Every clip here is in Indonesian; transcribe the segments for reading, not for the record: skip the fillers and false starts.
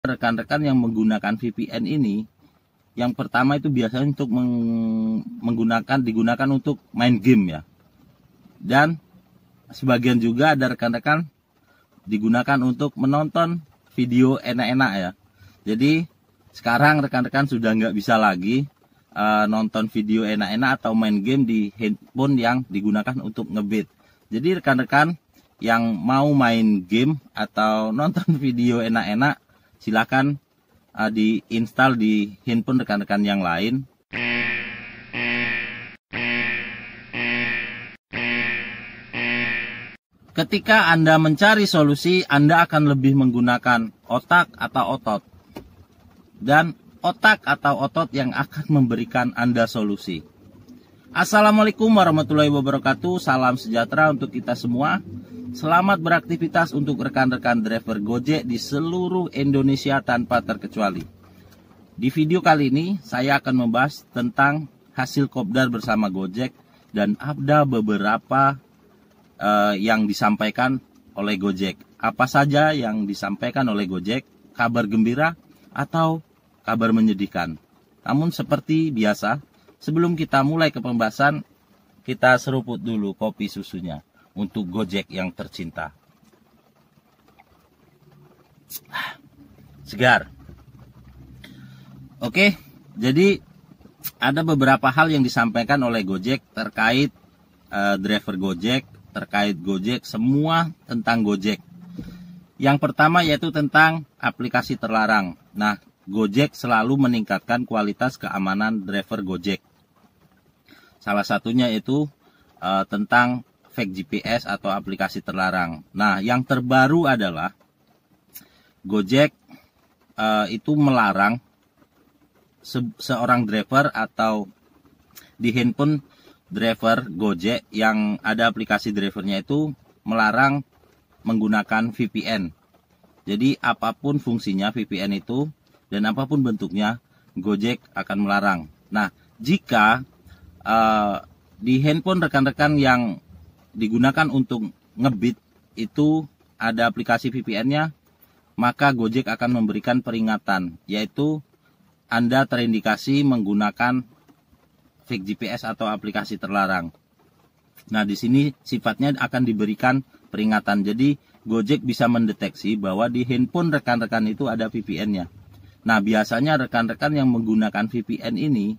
rekan-rekan yang menggunakan VPN ini, yang pertama itu biasanya untuk digunakan untuk main game ya. Dan sebagian juga ada rekan-rekan digunakan untuk menonton video enak-enak ya. Jadi sekarang rekan-rekan sudah nggak bisa lagi nonton video enak-enak atau main game di handphone yang digunakan untuk ngebet. Jadi rekan-rekan yang mau main game atau nonton video enak-enak, silakan diinstal di handphone rekan-rekan yang lain. Ketika Anda mencari solusi, Anda akan lebih menggunakan otak atau otot. Dan otak atau otot yang akan memberikan Anda solusi. Assalamualaikum warahmatullahi wabarakatuh. Salam sejahtera untuk kita semua. Selamat beraktivitas untuk rekan-rekan driver Gojek di seluruh Indonesia tanpa terkecuali. Di video kali ini saya akan membahas tentang hasil kopdar bersama Gojek dan ada beberapa yang disampaikan oleh Gojek. Apa saja yang disampaikan oleh Gojek? Kabar gembira atau kabar menyedihkan? Namun seperti biasa, sebelum kita mulai ke pembahasan, kita seruput dulu kopi susunya untuk Gojek yang tercinta. Segar. Oke, jadi ada beberapa hal yang disampaikan oleh Gojek terkait driver Gojek, terkait Gojek, semua tentang Gojek. Yang pertama yaitu tentang aplikasi terlarang. Nah, Gojek selalu meningkatkan kualitas keamanan driver Gojek. Salah satunya itu tentang fake GPS atau aplikasi terlarang. Nah, yang terbaru adalah Gojek itu melarang seorang driver atau di handphone driver Gojek yang ada aplikasi drivernya itu melarang menggunakan VPN. Jadi apapun fungsinya VPN itu dan apapun bentuknya, Gojek akan melarang. Nah, jika di handphone rekan-rekan yang digunakan untuk ngebit itu ada aplikasi VPN-nya, maka Gojek akan memberikan peringatan, yaitu Anda terindikasi menggunakan fake GPS atau aplikasi terlarang. Nah, di sini sifatnya akan diberikan peringatan. Jadi, Gojek bisa mendeteksi bahwa di handphone rekan-rekan itu ada VPN-nya. Nah, biasanya rekan-rekan yang menggunakan VPN ini,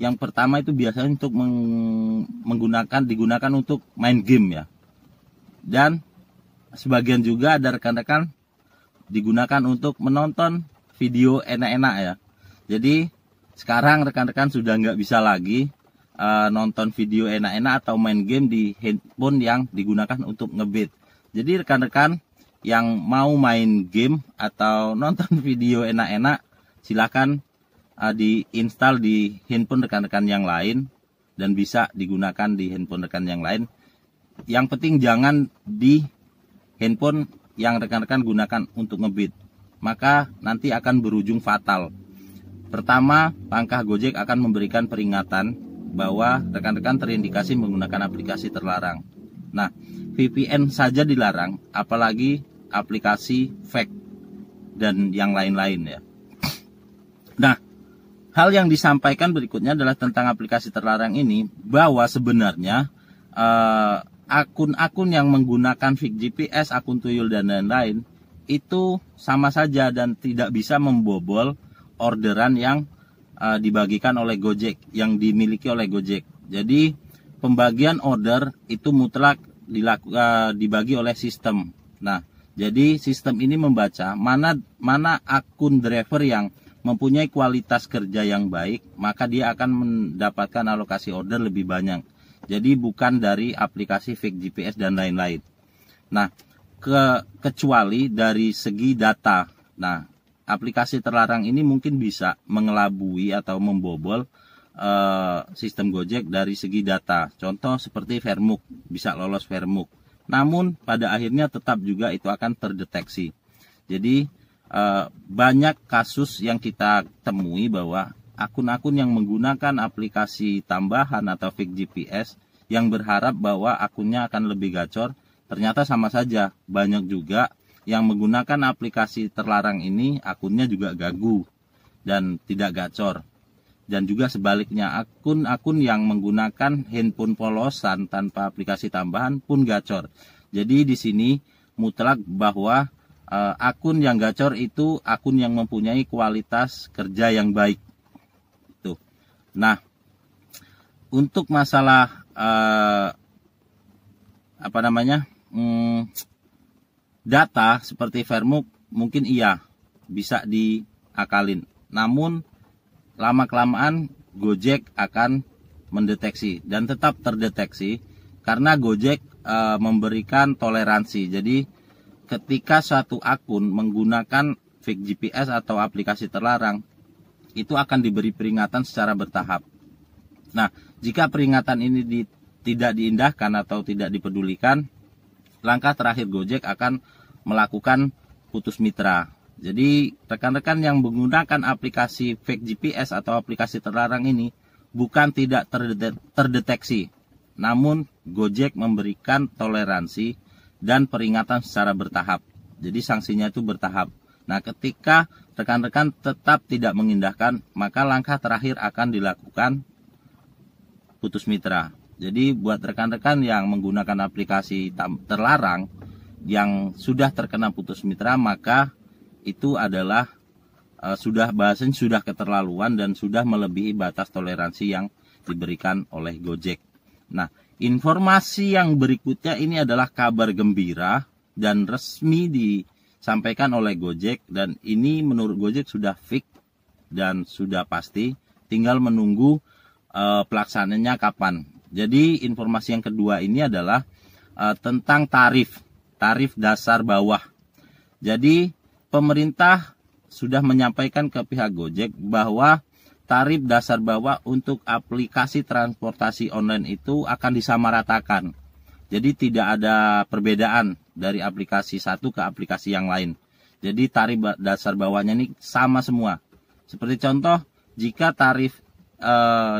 yang pertama itu biasanya untuk digunakan untuk main game ya. Dan sebagian juga ada rekan-rekan digunakan untuk menonton video enak-enak ya. Jadi sekarang rekan-rekan sudah nggak bisa lagi nonton video enak-enak atau main game di handphone yang digunakan untuk ngebet. Jadi rekan-rekan yang mau main game atau nonton video enak-enak, silakan diinstal di handphone rekan-rekan yang lain dan bisa digunakan di handphone rekan yang lain. Yang penting jangan di handphone yang rekan-rekan gunakan untuk ngebit, maka nanti akan berujung fatal. Pertama, langkah Gojek akan memberikan peringatan bahwa rekan-rekan terindikasi menggunakan aplikasi terlarang. Nah, VPN saja dilarang, apalagi aplikasi fake dan yang lain-lain ya. Nah, hal yang disampaikan berikutnya adalah tentang aplikasi terlarang ini, bahwa sebenarnya akun-akun yang menggunakan fake GPS, akun tuyul dan lain-lain itu sama saja dan tidak bisa membobol orderan yang dibagikan oleh Gojek, yang dimiliki oleh Gojek. Jadi pembagian order itu mutlak dibagi oleh sistem. Nah, jadi sistem ini membaca mana akun driver yang mempunyai kualitas kerja yang baik, maka dia akan mendapatkan alokasi order lebih banyak. Jadi bukan dari aplikasi fake GPS dan lain-lain. Nah, kecuali dari segi data. Nah, aplikasi terlarang ini mungkin bisa mengelabui atau membobol sistem Gojek dari segi data. Contoh seperti Vermuk, bisa lolos Vermuk. Namun pada akhirnya tetap juga itu akan terdeteksi. Jadi banyak kasus yang kita temui bahwa akun-akun yang menggunakan aplikasi tambahan atau fake GPS yang berharap bahwa akunnya akan lebih gacor, ternyata sama saja. Banyak juga yang menggunakan aplikasi terlarang ini akunnya juga gagu dan tidak gacor. Dan juga sebaliknya, akun-akun yang menggunakan handphone polosan tanpa aplikasi tambahan pun gacor. Jadi di sini mutlak bahwa akun yang gacor itu akun yang mempunyai kualitas kerja yang baik. Tuh. Nah, untuk masalah data seperti Vermuk mungkin iya bisa diakalin. Namun lama-kelamaan Gojek akan mendeteksi dan tetap terdeteksi karena Gojek memberikan toleransi. Jadi ketika suatu akun menggunakan fake GPS atau aplikasi terlarang, itu akan diberi peringatan secara bertahap. Nah, jika peringatan ini tidak diindahkan atau tidak dipedulikan, langkah terakhir Gojek akan melakukan putus mitra. Jadi rekan-rekan yang menggunakan aplikasi fake GPS atau aplikasi terlarang ini bukan tidak terdeteksi, namun Gojek memberikan toleransi dan peringatan secara bertahap. Jadi sanksinya itu bertahap. Nah, ketika rekan-rekan tetap tidak mengindahkan, maka langkah terakhir akan dilakukan putus mitra. Jadi buat rekan-rekan yang menggunakan aplikasi terlarang yang sudah terkena putus mitra, maka itu adalah sudah keterlaluan dan sudah melebihi batas toleransi yang diberikan oleh Gojek. Nah, informasi yang berikutnya ini adalah kabar gembira dan resmi disampaikan oleh Gojek, dan ini menurut Gojek sudah fix dan sudah pasti, tinggal menunggu pelaksananya kapan. Jadi informasi yang kedua ini adalah tentang tarif dasar bawah. Jadi pemerintah sudah menyampaikan ke pihak Gojek bahwa tarif dasar bawah untuk aplikasi transportasi online itu akan disamaratakan. Jadi tidak ada perbedaan dari aplikasi satu ke aplikasi yang lain. Jadi tarif dasar bawahnya ini sama semua. Seperti contoh, jika tarif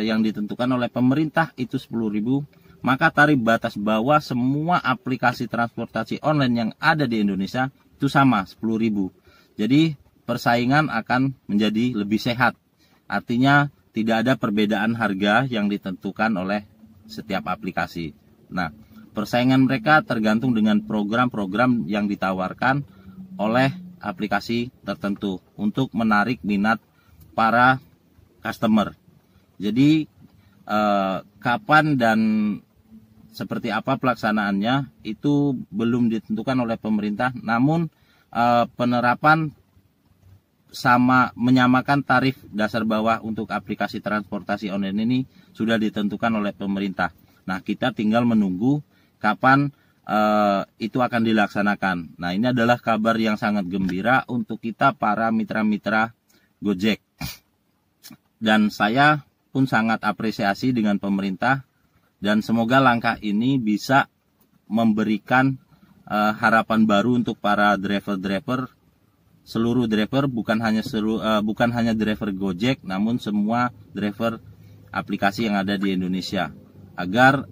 yang ditentukan oleh pemerintah itu 10.000, maka tarif batas bawah semua aplikasi transportasi online yang ada di Indonesia itu sama 10.000. Jadi persaingan akan menjadi lebih sehat. Artinya tidak ada perbedaan harga yang ditentukan oleh setiap aplikasi. Nah, persaingan mereka tergantung dengan program-program yang ditawarkan oleh aplikasi tertentu untuk menarik minat para customer. Jadi kapan dan seperti apa pelaksanaannya itu belum ditentukan oleh pemerintah, namun penerapan menyamakan tarif dasar bawah untuk aplikasi transportasi online ini sudah ditentukan oleh pemerintah. Nah, kita tinggal menunggu kapan itu akan dilaksanakan. Nah, ini adalah kabar yang sangat gembira untuk kita para mitra-mitra Gojek. Dan saya pun sangat apresiasi dengan pemerintah, dan semoga langkah ini bisa memberikan harapan baru untuk para driver-driver, seluruh driver, bukan hanya driver Gojek, namun semua driver aplikasi yang ada di Indonesia, agar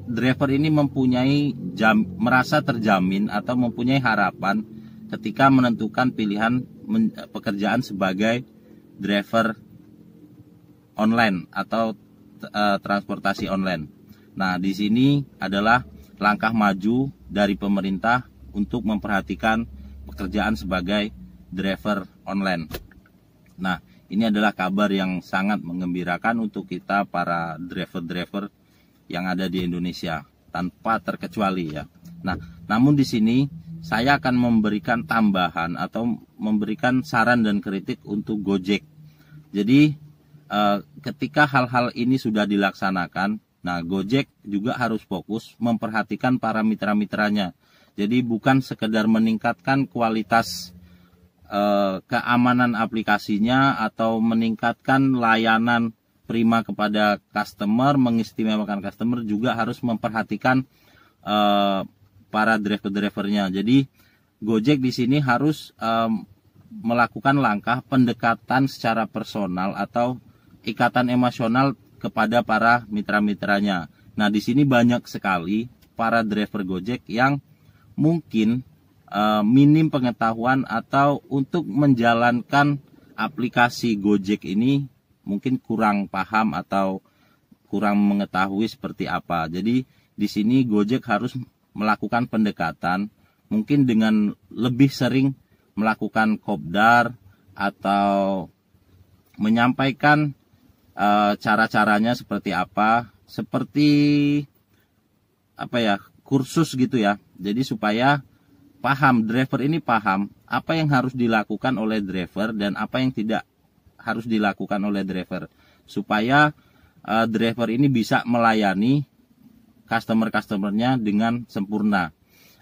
driver ini merasa terjamin atau mempunyai harapan ketika menentukan pilihan pekerjaan sebagai driver online atau transportasi online. Nah, di sini adalah langkah maju dari pemerintah untuk memperhatikan pekerjaan sebagai driver online. Nah, ini adalah kabar yang sangat menggembirakan untuk kita para driver-driver yang ada di Indonesia tanpa terkecuali ya. Nah, namun di sini saya akan memberikan tambahan atau memberikan saran dan kritik untuk Gojek. Jadi ketika hal-hal ini sudah dilaksanakan, nah Gojek juga harus fokus memperhatikan para mitra-mitranya. Jadi bukan sekedar meningkatkan kualitas keamanan aplikasinya atau meningkatkan layanan prima kepada customer, mengistimewakan customer, juga harus memperhatikan para driver-drivernya. Jadi Gojek di sini harus melakukan langkah pendekatan secara personal atau ikatan emosional kepada para mitra-mitranya. Nah, di sini banyak sekali para driver Gojek yang mungkin minim pengetahuan atau untuk menjalankan aplikasi Gojek ini mungkin kurang paham atau kurang mengetahui seperti apa. Jadi di sini Gojek harus melakukan pendekatan mungkin dengan lebih sering melakukan kopdar atau menyampaikan cara-caranya seperti apa, seperti kursus gitu ya. Jadi supaya paham, driver ini paham apa yang harus dilakukan oleh driver dan apa yang tidak harus dilakukan oleh driver, supaya driver ini bisa melayani customer-customernya dengan sempurna.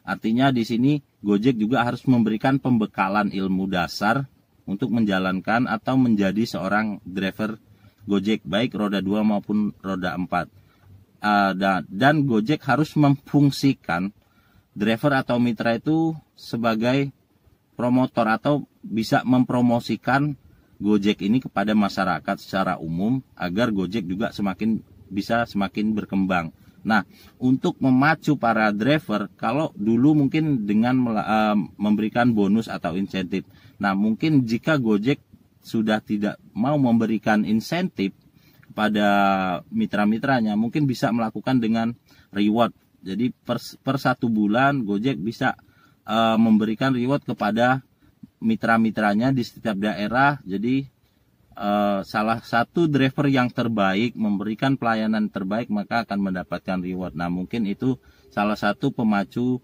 Artinya di sini Gojek juga harus memberikan pembekalan ilmu dasar untuk menjalankan atau menjadi seorang driver Gojek, baik roda 2 maupun roda 4. Dan Gojek harus memfungsikan driver atau mitra itu sebagai promotor atau bisa mempromosikan Gojek ini kepada masyarakat secara umum agar Gojek juga bisa semakin berkembang. Nah, untuk memacu para driver, kalau dulu mungkin dengan memberikan bonus atau insentif. Nah, mungkin jika Gojek sudah tidak mau memberikan insentif kepada mitra-mitranya, mungkin bisa melakukan dengan reward. Jadi per 1 bulan Gojek bisa memberikan reward kepada mitra-mitranya di setiap daerah. Jadi salah satu driver yang terbaik, memberikan pelayanan terbaik, maka akan mendapatkan reward. Nah, mungkin itu salah satu pemacu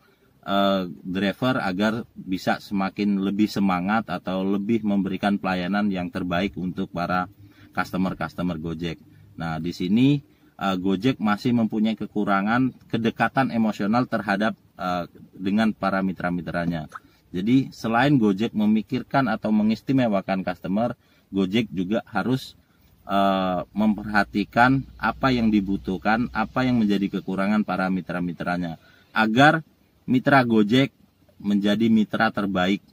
driver agar bisa semakin lebih semangat atau lebih memberikan pelayanan yang terbaik untuk para customer-customer Gojek. Nah, di sini Gojek masih mempunyai kekurangan kedekatan emosional terhadap dengan para mitra-mitranya. Jadi selain Gojek memikirkan atau mengistimewakan customer, Gojek juga harus memperhatikan apa yang dibutuhkan, apa yang menjadi kekurangan para mitra-mitranya, agar mitra Gojek menjadi mitra terbaik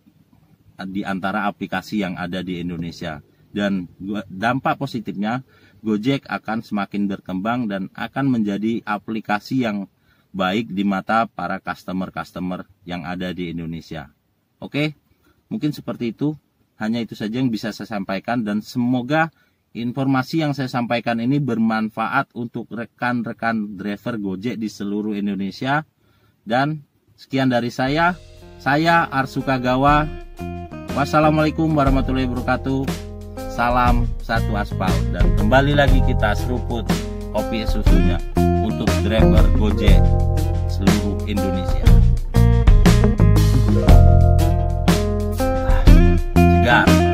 di antara aplikasi yang ada di Indonesia. Dan dampak positifnya, Gojek akan semakin berkembang dan akan menjadi aplikasi yang baik di mata para customer-customer yang ada di Indonesia. Oke, mungkin seperti itu. Hanya itu saja yang bisa saya sampaikan, dan semoga informasi yang saya sampaikan ini bermanfaat untuk rekan-rekan driver Gojek di seluruh Indonesia. Dan sekian dari saya Arsuka Gawa. Wassalamualaikum warahmatullahi wabarakatuh. Salam satu aspal, dan kembali lagi kita seruput kopi susunya untuk driver Gojek seluruh Indonesia. Segar.